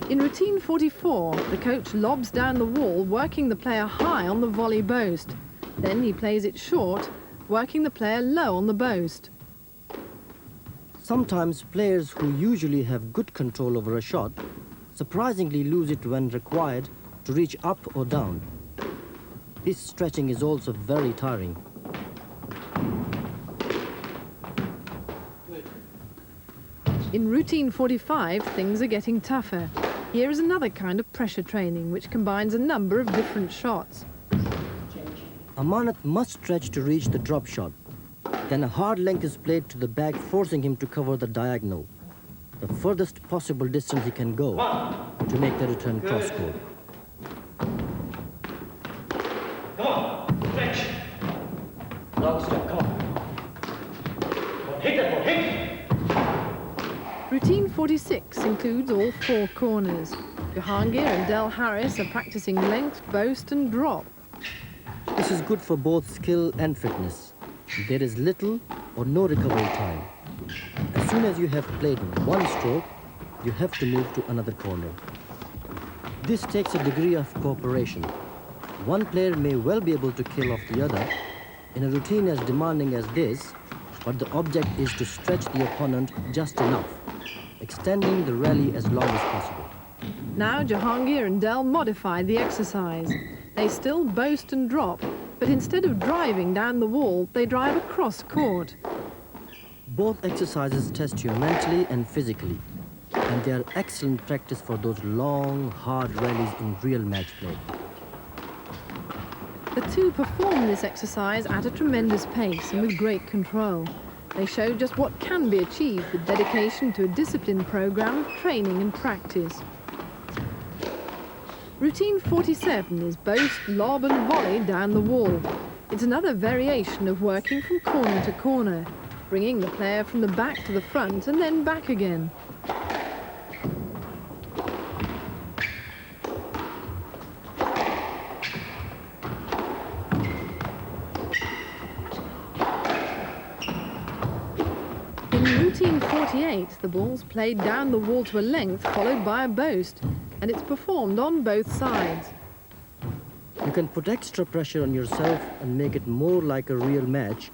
In routine 44, the coach lobs down the wall, working the player high on the volley boast. Then he plays it short, working the player low on the boast. Sometimes players who usually have good control over a shot surprisingly lose it when required to reach up or down. This stretching is also very tiring. In routine 45, things are getting tougher. Here is another kind of pressure training which combines a number of different shots. Amarnath must stretch to reach the drop shot. Then a hard length is played to the back, forcing him to cover the diagonal, the furthest possible distance he can go to make the return cross-court. Come on, stretch. Long step, come on. Hit that ball, hit. Routine 46 includes all four corners. Jahangir and Del Harris are practicing length, boast and drop. This is good for both skill and fitness. There is little or no recovery time. As soon as you have played one stroke, you have to move to another corner. This takes a degree of cooperation. One player may well be able to kill off the other in a routine as demanding as this, but the object is to stretch the opponent just enough, extending the rally as long as possible. Now Jahangir and Del modify the exercise. They still boast and drop, but instead of driving down the wall, they drive across court. Both exercises test you mentally and physically, and they are excellent practice for those long, hard rallies in real match play. The two perform this exercise at a tremendous pace and with great control. They show just what can be achieved with dedication to a disciplined program of training and practice. Routine 47 is both, lob and volley down the wall. It's another variation of working from corner to corner, bringing the player from the back to the front and then back again. In routine 48, the ball's played down the wall to a length followed by a boast, and it's performed on both sides. You can put extra pressure on yourself and make it more like a real match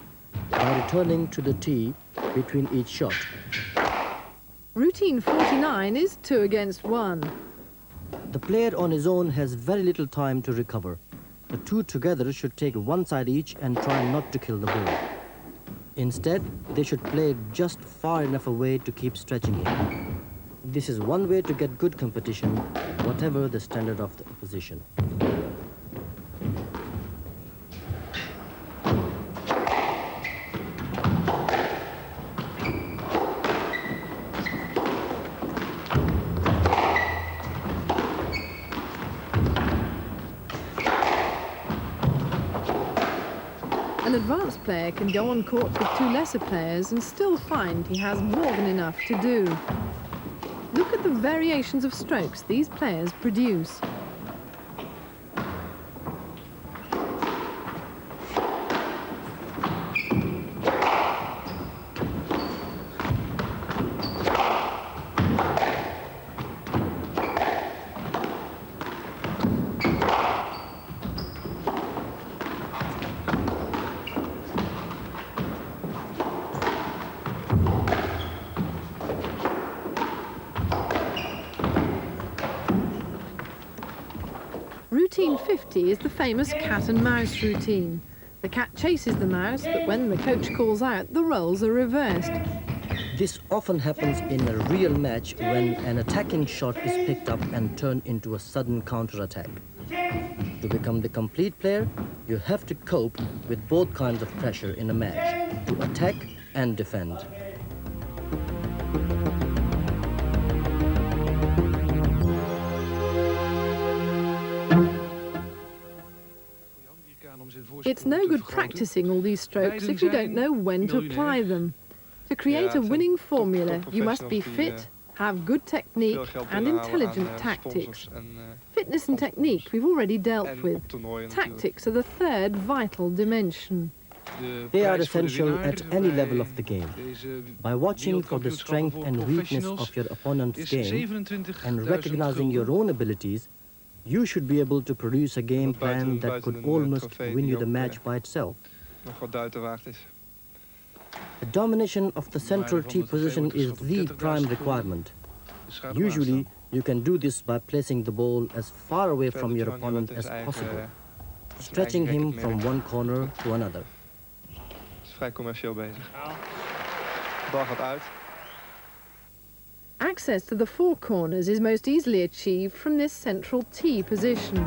by returning to the tee between each shot. Routine 49 is 2 against 1. The player on his own has very little time to recover. The two together should take one side each and try not to kill the ball. Instead, they should play it just far enough away to keep stretching it. This is one way to get good competition, whatever the standard of the opposition. An advanced player can go on court with 2 lesser players and still find he has more than enough to do. Look at the variations of strokes these players produce. Routine 50 is the famous cat and mouse routine. The cat chases the mouse, but when the coach calls out, the roles are reversed. This often happens in a real match when an attacking shot is picked up and turned into a sudden counter-attack. To become the complete player, you have to cope with both kinds of pressure in a match, to attack and defend. It's no good practicing all these strokes if you don't know when to apply them. To create a winning formula, you must be fit, have good technique and intelligent tactics. Fitness and technique we've already dealt with. Tactics are the third vital dimension. They are essential at any level of the game. By watching for the strength and weakness of your opponent's game and recognizing your own abilities, you should be able to produce a game plan that could almost win you the match by itself. The domination of the central tee position is the prime requirement. Usually, you can do this by placing the ball as far away from your opponent as possible, stretching him from one corner to another. Vrij commercieel bezig. De bal gaat uit. Access to the 4 corners is most easily achieved from this central tee position.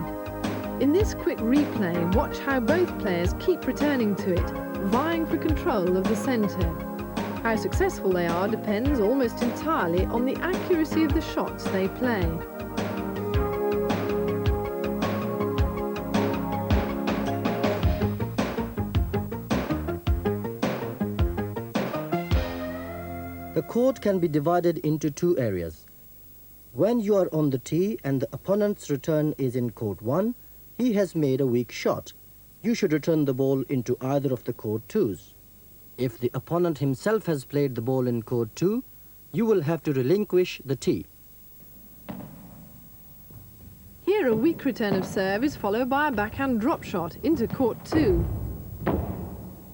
In this quick replay, watch how both players keep returning to it, vying for control of the centre. How successful they are depends almost entirely on the accuracy of the shots they play. The court can be divided into 2 areas. When you are on the tee and the opponent's return is in court 1, he has made a weak shot. You should return the ball into either of the court 2s. If the opponent himself has played the ball in court 2, you will have to relinquish the tee. Here a weak return of serve is followed by a backhand drop shot into court 2.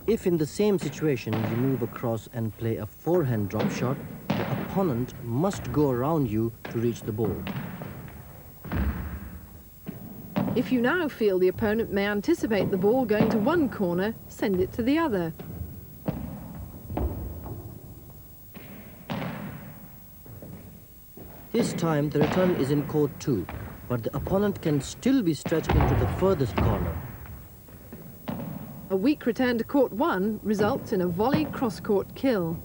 If in the same situation you move across and play a forehand drop shot, the opponent must go around you to reach the ball. If you now feel the opponent may anticipate the ball going to one corner, send it to the other. This time the return is in court 2, but the opponent can still be stretched into the furthest corner. A weak return to court 1 results in a volley cross-court kill.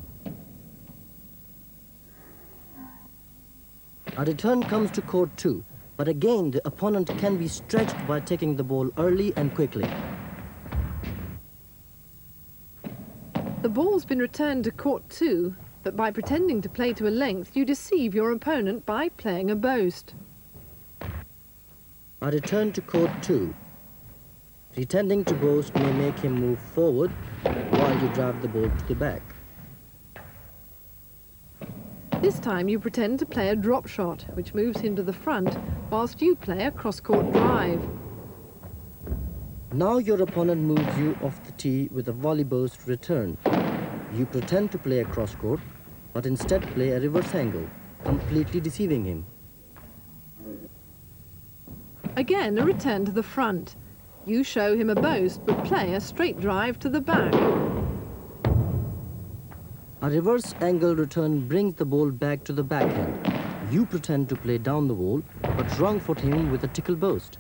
A return comes to court 2, but again the opponent can be stretched by taking the ball early and quickly. The ball's been returned to court 2, but by pretending to play to a length, you deceive your opponent by playing a boast. A return to court 2. Pretending to boast may make him move forward while you drive the ball to the back. This time you pretend to play a drop shot, which moves him to the front, whilst you play a cross-court drive. Now your opponent moves you off the tee with a volley boast return. You pretend to play a cross-court, but instead play a reverse angle, completely deceiving him. Again, a return to the front. You show him a boast, but play a straight drive to the back. A reverse angle return brings the ball back to the backhand. You pretend to play down the wall, but wrong-foot him with a tickle boast.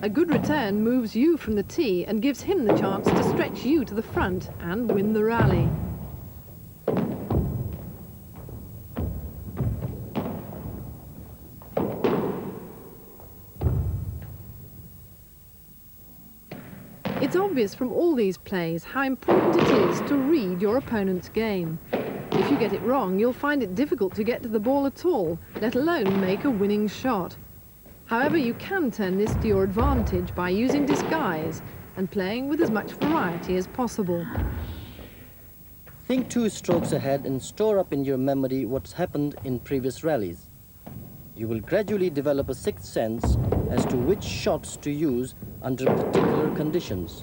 A good return moves you from the tee and gives him the chance to stretch you to the front and win the rally. It's obvious from all these plays how important it is to read your opponent's game. If you get it wrong, you'll find it difficult to get to the ball at all, let alone make a winning shot. However, you can turn this to your advantage by using disguise and playing with as much variety as possible. Think 2 strokes ahead and store up in your memory what's happened in previous rallies. You will gradually develop a sixth sense as to which shots to use under particular conditions.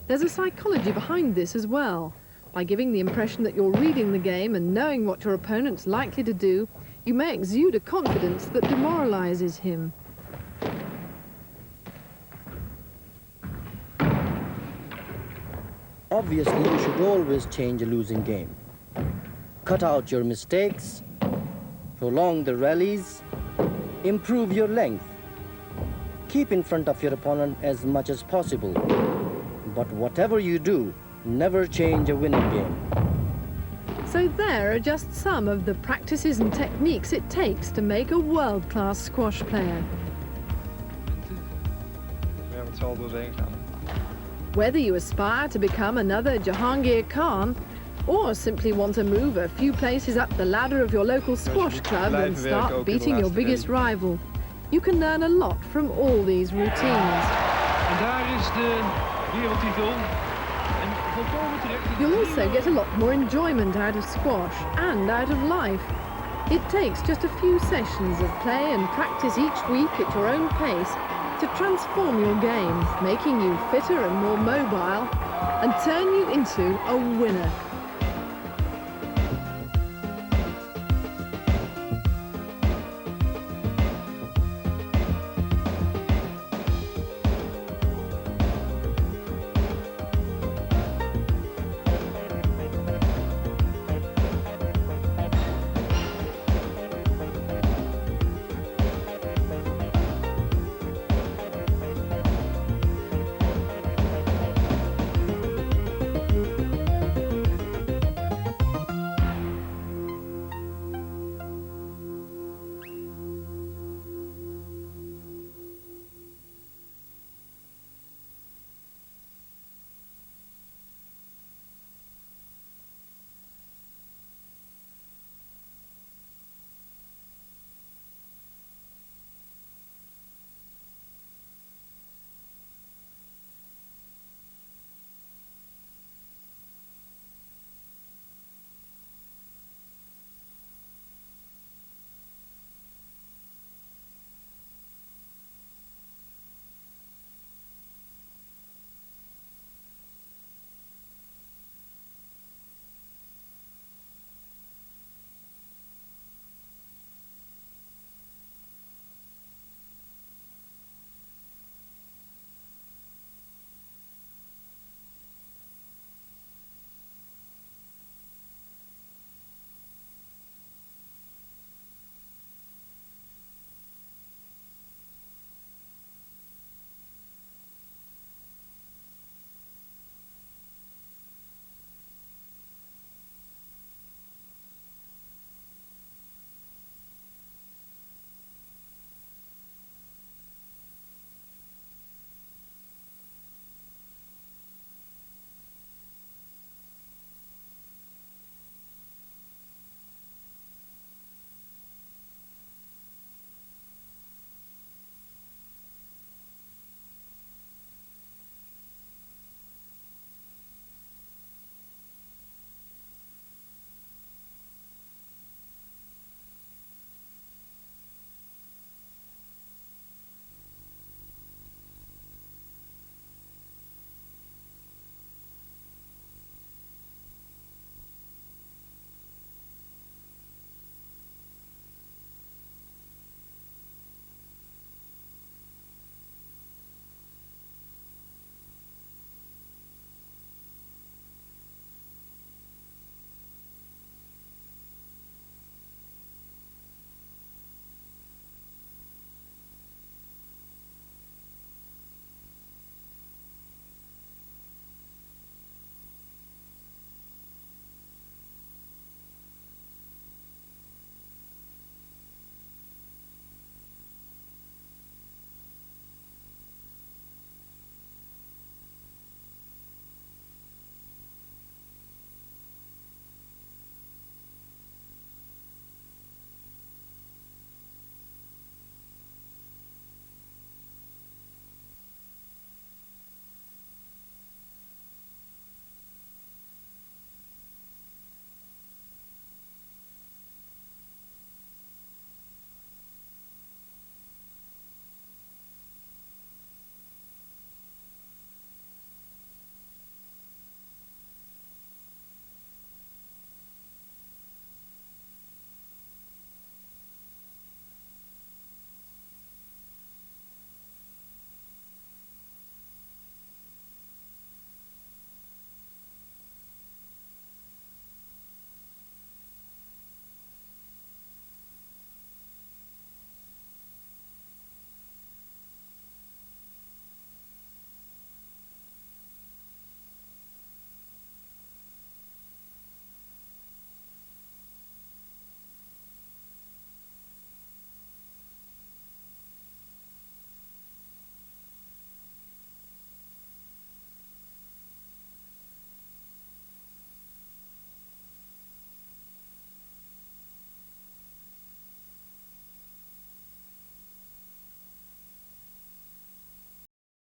There's a psychology behind this as well. By giving the impression that you're reading the game and knowing what your opponent's likely to do, you may exude a confidence that demoralizes him. Obviously, you should always change a losing game. Cut out your mistakes, prolong the rallies, improve your length. Keep in front of your opponent as much as possible. But whatever you do, never change a winning game. So there are just some of the practices and techniques it takes to make a world-class squash player. Ja, het zal doorheen gaan. Whether you aspire to become another Jahangir Khan, or simply want to move a few places up the ladder of your local squash club and start beating your biggest rival, you can learn a lot from all these routines. En daar is de wereldtitel. En volkomen terecht. You'll also get a lot more enjoyment out of squash and out of life. It takes just a few sessions of play and practice each week at your own pace to transform your game, making you fitter and more mobile, and turn you into a winner.